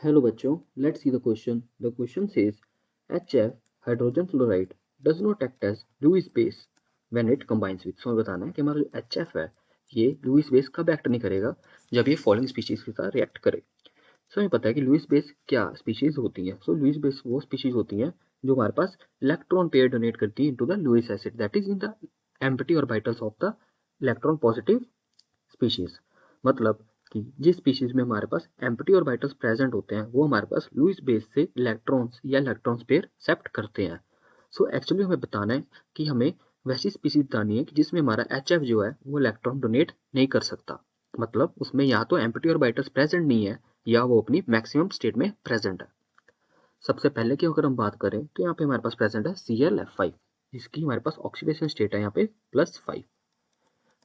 Hello बच्चों, let's see the question. The question says HF hydrogen fluoride does not act as Lewis base when it combines with. So हमें बताना है कि हमारा जो HF है ये लुईस बेस कब एक्ट नहीं करेगा जब ये फॉलोइंग स्पीशीज के साथ रिएक्ट करे. सो हमें पता है कि लुईस बेस क्या स्पीशीज होती है. सो लुईस बेस वो स्पीशीज होती हैं जो हमारे पास इलेक्ट्रॉन पेयर डोनेट करती है into the Lewis acid that is in the empty orbitals of the electron positive species. मतलब कि जिस स्पीशीज में हमारे पास एम्प्टी ऑर्बिटल्स प्रेजेंट होते हैं वो हमारे पास लुईस बेस से इलेक्ट्रॉन्स या इलेक्ट्रॉन्स पेयर एक्सेप्ट करते हैं. सो एक्चुअली हमें बताना है कि हमें वैसी स्पीशीज बतानी है कि जिसमें हमारा HF जो है वो इलेक्ट्रॉन डोनेट नहीं कर सकता. मतलब उसमें या तो एम्प्टी ऑर्बिटल्स प्रेजेंट नहीं है या वो अपनी मैक्सिमम स्टेट में प्रेजेंट है. सबसे पहले की अगर हम बात करें तो यहाँ पे हमारे पास प्रेजेंट है ClF5 जिसकी हमारे पास ऑक्सीडेशन स्टेट है यहाँ पे +5.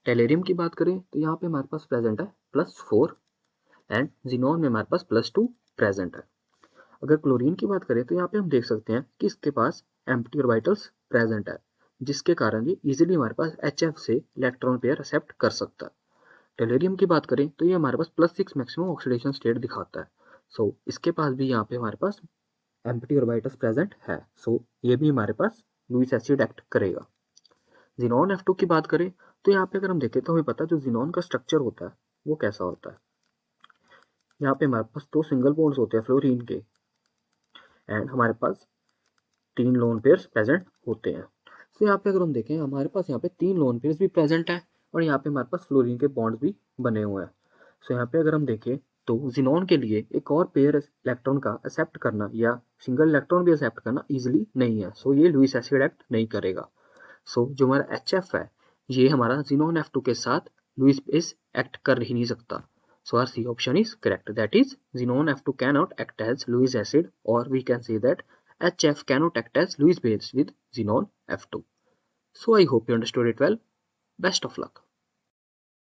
टेलेरियम की बात करें तो यहाँ पे हमारे पास प्रेजेंट है +4 एंड जिनॉन में हमारे पास +2 प्रेजेंट है. अगर क्लोरीन की बात करें तो यहाँ पे हम देख सकते हैं कि इसके पास एम्प्टी ऑर्बिटल्स प्रेजेंट है जिसके कारण ये इजीली हमारे पास HF से इलेक्ट्रॉन पेयर एक्सेप्ट कर सकता है. टेलेरियम की बात करें तो ये हमारे पास +6 मैक्सिमम ऑक्सीडेशन स्टेट दिखाता है. सो इसके पास भी यहाँ पे हमारे पास एम्प्टी ऑर्बिटल्स प्रेजेंट है. सो ये भी हमारे पास लुईस एसिड एक्ट करेगा. जिनॉन F2 की बात करें तो यहाँ पे अगर हम देखें तो हमें पता है जो जिनॉन का स्ट्रक्चर होता है वो कैसा होता है. यहाँ पे हमारे पास 2 सिंगल बॉन्ड्स होते हैं फ्लोरीन के एंड हमारे पास 3 लोन पेयर्स प्रेजेंट होते हैं. तो यहाँ पे अगर हम देखें हमारे पास यहाँ पे 3 लोन पेयर्स भी प्रेजेंट है और यहाँ पे हमारे पास फ्लोरीन के बॉन्ड्स भी बने हुए हैं. सो यहाँ पे अगर हम देखें तो जिनॉन के लिए एक और पेयर इलेक्ट्रॉन का एक्सेप्ट करना या सिंगल इलेक्ट्रॉन भी एक्सेप्ट करना इजिली नहीं है. सो ये लुईस एसिड एक्ट नहीं करेगा. सो जो हमारा HF है ये हमारा जिनॉन F2 के साथ लुईस बेस एक्ट कर ही नहीं सकता. So our C option is correct. That is, xenon F2 cannot act as Lewis acid, or we can say that HF cannot act as Lewis base with xenon F2. So I hope you understood it well. Best of luck.